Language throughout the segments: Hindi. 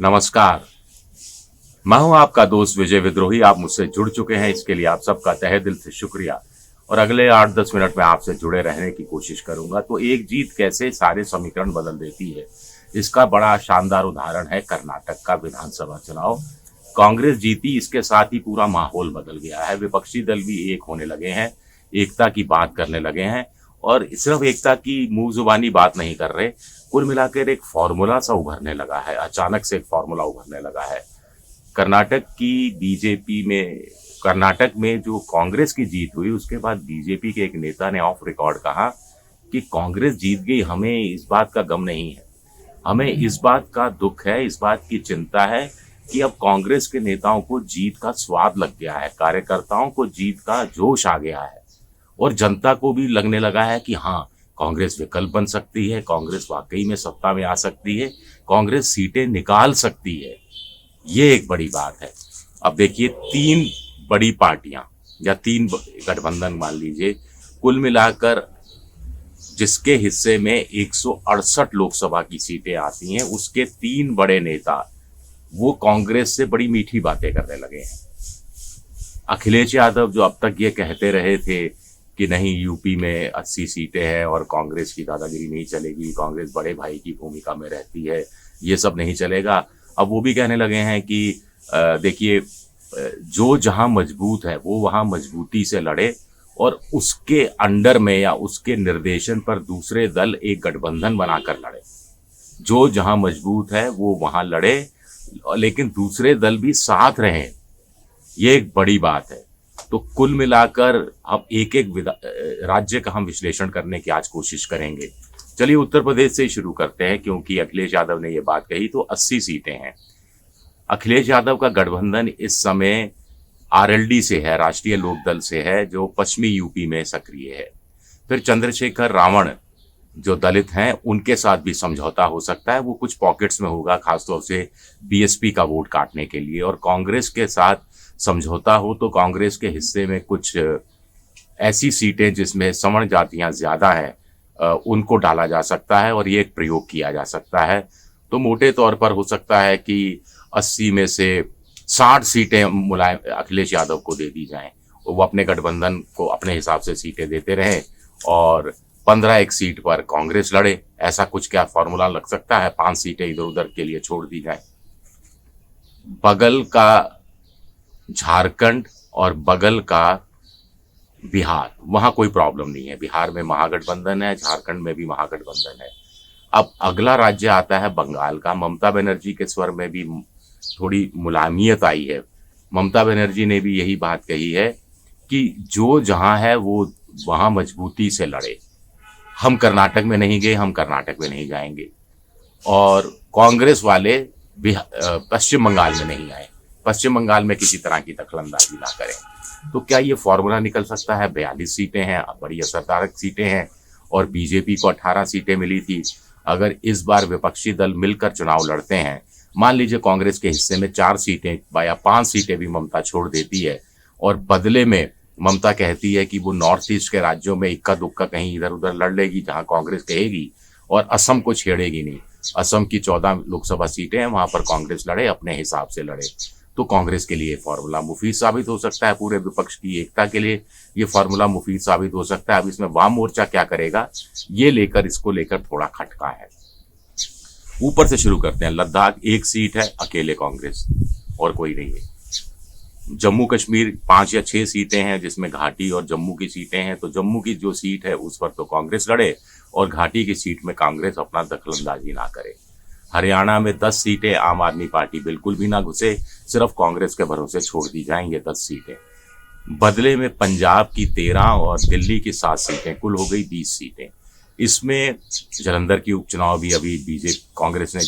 नमस्कार। मैं हूं आपका दोस्त विजय विद्रोही। आप मुझसे जुड़ चुके हैं, इसके लिए आप सबका तहे दिल से शुक्रिया। और अगले 8-10 मिनट में आपसे जुड़े रहने की कोशिश करूंगा। तो एक जीत कैसे सारे समीकरण बदल देती है, इसका बड़ा शानदार उदाहरण है कर्नाटक का विधानसभा चुनाव। कांग्रेस जीती, इसके साथ ही पूरा माहौल बदल गया है। विपक्षी दल भी एक होने लगे हैं, एकता की बात करने लगे हैं। और सिर्फ एकता की मुंह जुबानी बात नहीं कर रहे, कुल मिलाकर एक फॉर्मूला सा उभरने लगा है। अचानक से एक फॉर्मूला उभरने लगा है। कर्नाटक की बीजेपी में कर्नाटक में जो कांग्रेस की जीत हुई, उसके बाद बीजेपी के एक नेता ने ऑफ रिकॉर्ड कहा कि कांग्रेस जीत गई, हमें इस बात का गम नहीं है, हमें इस बात का दुख है, इस बात की चिंता है कि अब कांग्रेस के नेताओं को जीत का स्वाद लग गया है, कार्यकर्ताओं को जीत का जोश आ गया है और जनता को भी लगने लगा है कि हाँ, कांग्रेस विकल्प बन सकती है, कांग्रेस वाकई में सत्ता में आ सकती है, कांग्रेस सीटें निकाल सकती है। ये एक बड़ी बात है। अब देखिए, 3 बड़ी पार्टियां या 3 गठबंधन मान लीजिए, कुल मिलाकर जिसके हिस्से में 168 लोकसभा की सीटें आती हैं, उसके 3 बड़े नेता वो कांग्रेस से बड़ी मीठी बातें करने लगे हैं। अखिलेश यादव जो अब तक ये कहते रहे थे कि नहीं, यूपी में 80 सीटें हैं और कांग्रेस की दादागिरी नहीं चलेगी, कांग्रेस बड़े भाई की भूमिका में रहती है, ये सब नहीं चलेगा। अब वो भी कहने लगे हैं कि देखिए, जो जहां मजबूत है वो वहां मजबूती से लड़े और उसके अंडर में या उसके निर्देशन पर दूसरे दल एक गठबंधन बनाकर लड़े। जो जहां मजबूत है वो वहां लड़े, लेकिन दूसरे दल भी साथ रहें। ये एक बड़ी बात है। तो कुल मिलाकर अब एक एक राज्य का हम विश्लेषण करने की आज कोशिश करेंगे। चलिए उत्तर प्रदेश से ही शुरू करते हैं, क्योंकि अखिलेश यादव ने ये बात कही। तो 80 सीटें हैं। अखिलेश यादव का गठबंधन इस समय आरएलडी से है, राष्ट्रीय लोकदल से है, जो पश्चिमी यूपी में सक्रिय है। फिर चंद्रशेखर रावण जो दलित हैं, उनके साथ भी समझौता हो सकता है। वो कुछ पॉकेट्स में होगा, खासतौर से बीएसपी का वोट काटने के लिए। और कांग्रेस के साथ समझौता हो तो कांग्रेस के हिस्से में कुछ ऐसी सीटें जिसमें सवर्ण जातियां ज्यादा हैं, उनको डाला जा सकता है और ये एक प्रयोग किया जा सकता है। तो मोटे तौर पर हो सकता है कि 80 में से 60 सीटें मुलायम अखिलेश यादव को दे दी जाएं। वो अपने गठबंधन को अपने हिसाब से सीटें देते रहें और 15 एक सीट पर कांग्रेस लड़े। ऐसा कुछ क्या फॉर्मूला लग सकता है? 5 सीटें इधर उधर के लिए छोड़ दी जाएं। बगल का झारखंड और बगल का बिहार, वहां कोई प्रॉब्लम नहीं है। बिहार में महागठबंधन है, झारखंड में भी महागठबंधन है। अब अगला राज्य आता है बंगाल का। ममता बनर्जी के स्वर में भी थोड़ी मुलायमियत आई है। ममता बनर्जी ने भी यही बात कही है कि जो जहां है वो वहां मजबूती से लड़े। हम कर्नाटक में नहीं गए, हम कर्नाटक में नहीं जाएंगे। और कांग्रेस वाले पश्चिम बंगाल में नहीं आए, पश्चिम बंगाल में किसी तरह की दखलंदाजी ना करें। तो क्या ये फॉर्मूला निकल सकता है? 42 सीटें हैं, बड़ी असरदार सीटें हैं और बीजेपी को 18 सीटें मिली थी। अगर इस बार विपक्षी दल मिलकर चुनाव लड़ते हैं, मान लीजिए कांग्रेस के हिस्से में 4 सीटें या 5 सीटें भी ममता छोड़ देती है और बदले में ममता कहती है कि वो नॉर्थ ईस्ट के राज्यों में इक्का दुक्का कहीं इधर उधर लड़ लेगी जहां कांग्रेस कहेगी, और असम को छेड़ेगी नहीं। असम की 14 लोकसभा सीटें हैं, वहां पर कांग्रेस लड़े, अपने हिसाब से लड़े। तो कांग्रेस के लिए फॉर्मूला मुफीद साबित हो सकता है। पूरे विपक्ष की एकता के लिए ये फॉर्मूला मुफीद साबित हो सकता है। अब इसमें वाम मोर्चा क्या करेगा, इसको लेकर थोड़ा खटका है। ऊपर से शुरू करते हैं। लद्दाख 1 सीट है, अकेले कांग्रेस और कोई नहीं है। जम्मू कश्मीर 5 या 6 सीटें हैं, जिसमें घाटी और जम्मू की सीटें हैं। तो जम्मू की जो सीट है उस पर तो कांग्रेस लड़े और घाटी की सीट में कांग्रेस अपना दखलंदाजी ना करे। हरियाणा में 10 सीटें, आम आदमी पार्टी बिल्कुल भी ना घुसे, सिर्फ कांग्रेस के भरोसे छोड़ दी जाएंगे 10 सीटें। बदले में पंजाब की 13 और दिल्ली की 7 सीटें, कुल हो गई 20 सीटें। इसमें जालंधर की उपचुनाव भी अभी बीजेपी कांग्रेस ने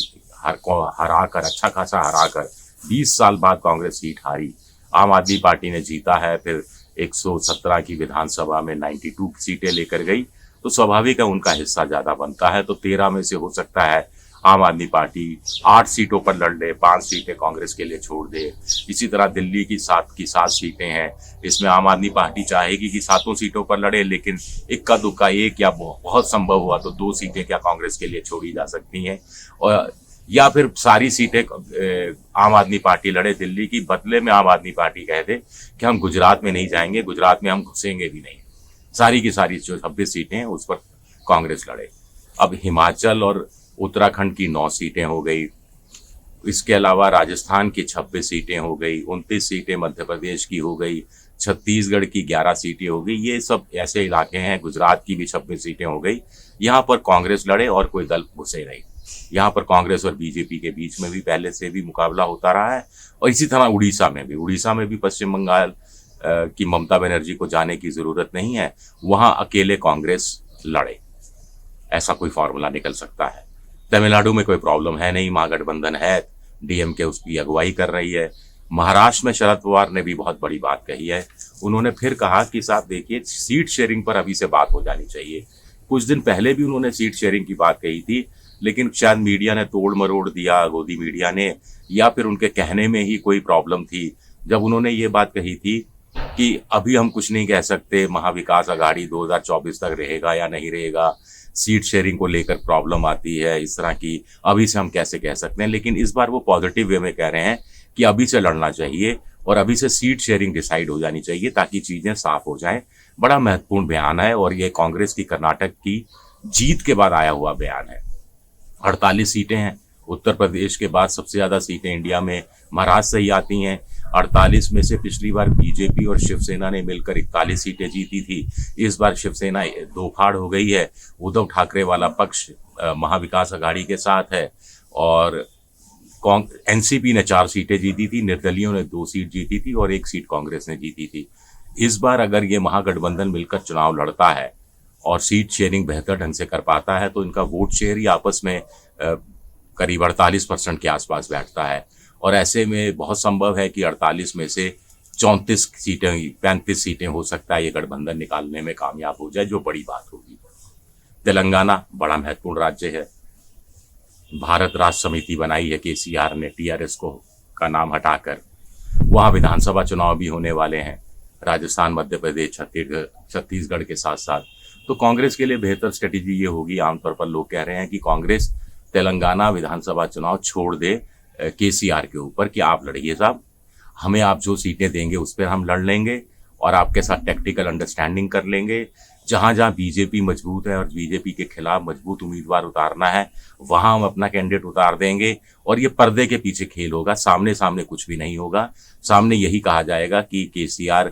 हराकर, अच्छा खासा हराकर, 20 साल बाद कांग्रेस सीट हारी। आम आदमी पार्टी ने जीता है, फिर 117 की विधानसभा में 92 सीटें लेकर गई। तो स्वाभाविक है उनका हिस्सा ज्यादा बनता है। तो 13 में से हो सकता है आम आदमी पार्टी 8 सीटों पर लड़ ले, 5 सीटें कांग्रेस के लिए छोड़ दे। इसी तरह दिल्ली की 7 सीटें हैं, इसमें आम आदमी पार्टी चाहेगी कि 7 सीटों पर लड़े, लेकिन इक्का दुक्का एक या बहुत संभव हुआ तो 2 सीटें क्या कांग्रेस के लिए छोड़ी जा सकती हैं। और या फिर सारी सीटें आम आदमी पार्टी लड़े दिल्ली की, बदले में आम आदमी पार्टी कह दे कि हम गुजरात में नहीं जाएंगे, गुजरात में हम घुसेंगे भी नहीं, सारी की सारी जो 26 सीटें हैं उस पर कांग्रेस लड़े। अब हिमाचल और उत्तराखंड की 9 सीटें हो गई, इसके अलावा राजस्थान की 26 सीटें हो गई, 29 सीटें मध्य प्रदेश की हो गई, छत्तीसगढ़ की 11 सीटें हो गई। ये सब ऐसे इलाके हैं, गुजरात की भी 26 सीटें हो गई, यहाँ पर कांग्रेस लड़े और कोई दल घुसे नहीं। यहाँ पर कांग्रेस और बीजेपी के बीच में भी पहले से भी मुकाबला होता रहा है। और इसी तरह उड़ीसा में भी पश्चिम बंगाल की ममता बनर्जी को जाने की जरूरत नहीं है, वहां अकेले कांग्रेस लड़े, ऐसा कोई फॉर्मूला निकल सकता है। तमिलनाडु में कोई प्रॉब्लम है नहीं, महागठबंधन है, डीएमके उसकी अगुवाई कर रही है। महाराष्ट्र में शरद पवार ने भी बहुत बड़ी बात कही है, उन्होंने फिर कहा कि साहब देखिए, सीट शेयरिंग पर अभी से बात हो जानी चाहिए। कुछ दिन पहले भी उन्होंने सीट शेयरिंग की बात कही थी, लेकिन शायद मीडिया ने तोड़ मरोड़ दिया, गोदी मीडिया ने, या फिर उनके कहने में ही कोई प्रॉब्लम थी। जब उन्होंने ये बात कही थी कि अभी हम कुछ नहीं कह सकते, महाविकास अघाड़ी 2024 तक रहेगा या नहीं रहेगा, सीट शेयरिंग को लेकर प्रॉब्लम आती है इस तरह की, अभी से हम कैसे कह सकते हैं। लेकिन इस बार वो पॉजिटिव वे में कह रहे हैं कि अभी से लड़ना चाहिए और अभी से सीट शेयरिंग डिसाइड हो जानी चाहिए ताकि चीजें साफ हो जाएं। बड़ा महत्वपूर्ण बयान है और ये कांग्रेस की कर्नाटक की जीत के बाद आया हुआ बयान है। 48 सीटें हैं, उत्तर प्रदेश के बाद सबसे ज्यादा सीटें इंडिया में महाराष्ट्र से ही आती हैं। 48 में से पिछली बार बीजेपी और शिवसेना ने मिलकर 41 सीटें जीती थी, इस बार शिवसेना दो फाड़ हो गई है। उद्धव ठाकरे वाला पक्ष महाविकास अघाड़ी के साथ है और एनसीपी ने 4 सीटें जीती थी, निर्दलियों ने 2 सीट जीती थी और 1 सीट कांग्रेस ने जीती थी। इस बार अगर ये महागठबंधन मिलकर चुनाव लड़ता है और सीट शेयरिंग बेहतर ढंग से कर पाता है तो इनका वोट शेयर ही आपस में करीब 48% के आसपास बैठता है। और ऐसे में बहुत संभव है कि 48 में से 34 सीटें, 35 सीटें हो सकता है ये गठबंधन निकालने में कामयाब हो जाए, जो बड़ी बात होगी। तेलंगाना बड़ा महत्वपूर्ण राज्य है, भारत राष्ट्र समिति बनाई है केसीआर ने, टीआरएस को का नाम हटाकर। वहां विधानसभा चुनाव भी होने वाले हैं, राजस्थान, मध्य प्रदेश, छत्तीसगढ़ के साथ साथ। तो कांग्रेस के लिए बेहतर स्ट्रेटेजी ये होगी, आमतौर पर लोग कह रहे हैं कि कांग्रेस तेलंगाना विधानसभा चुनाव छोड़ दे केसीआर के ऊपर कि आप लड़िए साहब, हमें आप जो सीटें देंगे उस पर हम लड़ लेंगे और आपके साथ टेक्टिकल अंडरस्टैंडिंग कर लेंगे। जहां जहां बीजेपी मजबूत है और बीजेपी के खिलाफ मजबूत उम्मीदवार उतारना है वहां हम अपना कैंडिडेट उतार देंगे और ये पर्दे के पीछे खेल होगा, सामने सामने कुछ भी नहीं होगा। सामने यही कहा जाएगा कि केसीआर,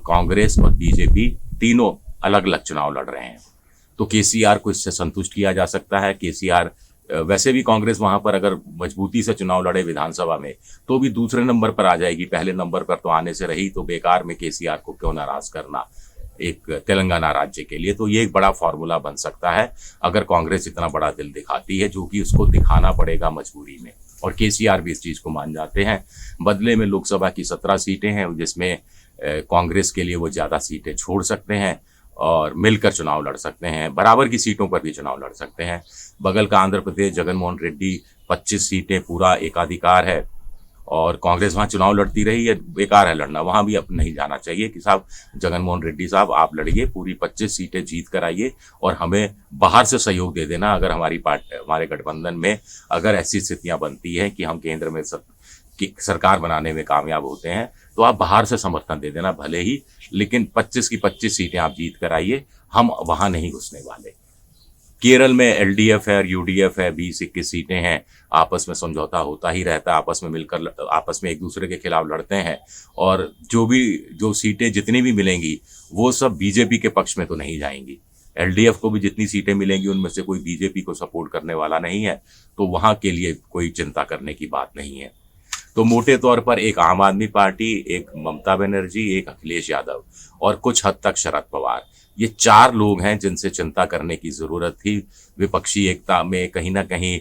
कांग्रेस और बीजेपी तीनों अलग अलग चुनाव लड़ रहे हैं। तो केसीआर को इससे संतुष्ट किया जा सकता है। केसीआर वैसे भी कांग्रेस वहां पर अगर मजबूती से चुनाव लड़े विधानसभा में तो भी दूसरे नंबर पर आ जाएगी, पहले नंबर पर तो आने से रही, तो बेकार में केसीआर को क्यों नाराज करना एक तेलंगाना राज्य के लिए। तो ये एक बड़ा फॉर्मूला बन सकता है अगर कांग्रेस इतना बड़ा दिल दिखाती है, जो कि उसको दिखाना पड़ेगा मजबूरी में, और केसीआर भी इस चीज को मान जाते हैं। बदले में लोकसभा की 17 सीटें हैं जिसमें कांग्रेस के लिए वो ज्यादा सीटें छोड़ सकते हैं और मिलकर चुनाव लड़ सकते हैं, बराबर की सीटों पर भी चुनाव लड़ सकते हैं। बगल का आंध्र प्रदेश, जगनमोहन रेड्डी 25 सीटें पूरा एकाधिकार है और कांग्रेस वहां चुनाव लड़ती रही है, बेकार है लड़ना, वहां भी अब नहीं जाना चाहिए कि साहब जगनमोहन रेड्डी साहब आप लड़िए, पूरी 25 सीटें जीत कर आइए और हमें बाहर से सहयोग दे देना। अगर हमारी पार्टी, हमारे गठबंधन में अगर ऐसी स्थितियां बनती हैं कि हम केंद्र में सरकार बनाने में कामयाब होते हैं तो आप बाहर से समर्थन दे देना भले ही, लेकिन 25 की 25 सीटें आप जीत कर आइए, हम वहां नहीं घुसने वाले। केरल में एलडीएफ है और यूडीएफ है, 20-21 सीटें हैं, आपस में समझौता होता ही रहता है, आपस में मिलकर आपस में एक दूसरे के खिलाफ लड़ते हैं और जो सीटें जितनी भी मिलेंगी वो सब बीजेपी के पक्ष में तो नहीं जाएंगी। एलडीएफ को भी जितनी सीटें मिलेंगी उनमें से कोई बीजेपी को सपोर्ट करने वाला नहीं है, तो वहां के लिए कोई चिंता करने की बात नहीं है। तो मोटे तौर पर एक आम आदमी पार्टी, एक ममता बनर्जी, एक अखिलेश यादव और कुछ हद तक शरद पवार, ये 4 लोग हैं जिनसे चिंता करने की जरूरत थी। विपक्षी एकता में कहीं ना कहीं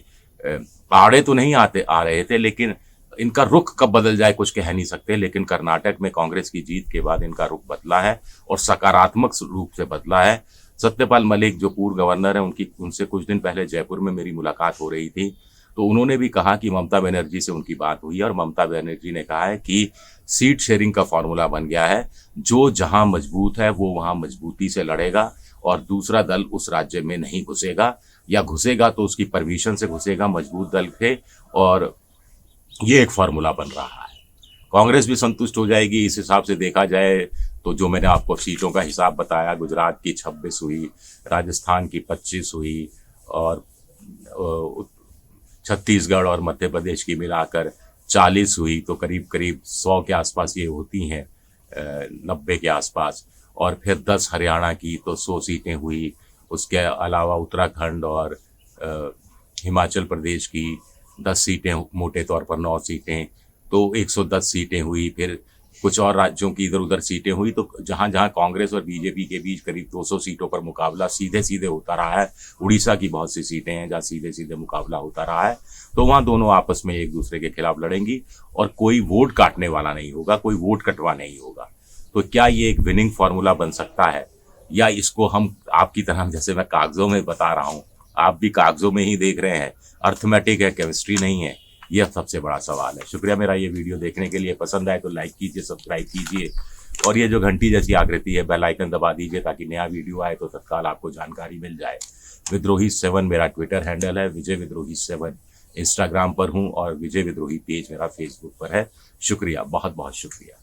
आड़े तो नहीं आ रहे थे, लेकिन इनका रुख कब बदल जाए कुछ कह नहीं सकते। लेकिन कर्नाटक में कांग्रेस की जीत के बाद इनका रुख बदला है और सकारात्मक रूप से बदला है। सत्यपाल मलिक जो पूर्व गवर्नर है, उनसे कुछ दिन पहले जयपुर में मेरी मुलाकात हो रही थी, तो उन्होंने भी कहा कि ममता बनर्जी से उनकी बात हुई और ममता बनर्जी ने कहा है कि सीट शेयरिंग का फॉर्मूला बन गया है, जो जहां मजबूत है वो वहां मजबूती से लड़ेगा और दूसरा दल उस राज्य में नहीं घुसेगा। या घुसेगा तो उसकी परमिशन से घुसेगा मजबूत दल से, और ये एक फार्मूला बन रहा है। कांग्रेस भी संतुष्ट हो जाएगी। इस हिसाब से देखा जाए तो जो मैंने आपको सीटों का हिसाब बताया, गुजरात की 26 हुई, राजस्थान की 25 हुई, और छत्तीसगढ़ और मध्य प्रदेश की मिलाकर 40 हुई, तो करीब करीब 100 के आसपास ये होती हैं, 90 के आसपास। और फिर 10 हरियाणा की तो 100 सीटें हुई। उसके अलावा उत्तराखंड और हिमाचल प्रदेश की 10 सीटें, मोटे तौर पर 9 सीटें, तो 110 सीटें हुई। फिर कुछ और राज्यों की इधर उधर सीटें हुई। तो जहां जहां कांग्रेस और बीजेपी के बीच करीब 200 सीटों पर मुकाबला सीधे सीधे होता रहा है, उड़ीसा की बहुत सी सीटें हैं जहां सीधे सीधे मुकाबला होता रहा है, तो वहां दोनों आपस में एक दूसरे के खिलाफ लड़ेंगी और कोई वोट काटने वाला नहीं होगा, कोई वोट कटवा नहीं होगा। तो क्या ये एक विनिंग फार्मूला बन सकता है, या इसको हम आपकी तरह, जैसे मैं कागजों में बता रहा हूं, आप भी कागजों में ही देख रहे हैं, अर्थमेटिक है, केमिस्ट्री नहीं है? यह सबसे बड़ा सवाल है। शुक्रिया मेरा ये वीडियो देखने के लिए। पसंद आए तो लाइक कीजिए, सब्सक्राइब कीजिए, और ये जो घंटी जैसी आकृति है बेल आइकन दबा दीजिए ताकि नया वीडियो आए तो तत्काल आपको जानकारी मिल जाए। विद्रोही 7 मेरा ट्विटर हैंडल है, विजय विद्रोही 7 इंस्टाग्राम पर हूँ, और विजय विद्रोही पेज मेरा फेसबुक पर है। शुक्रिया, बहुत बहुत शुक्रिया।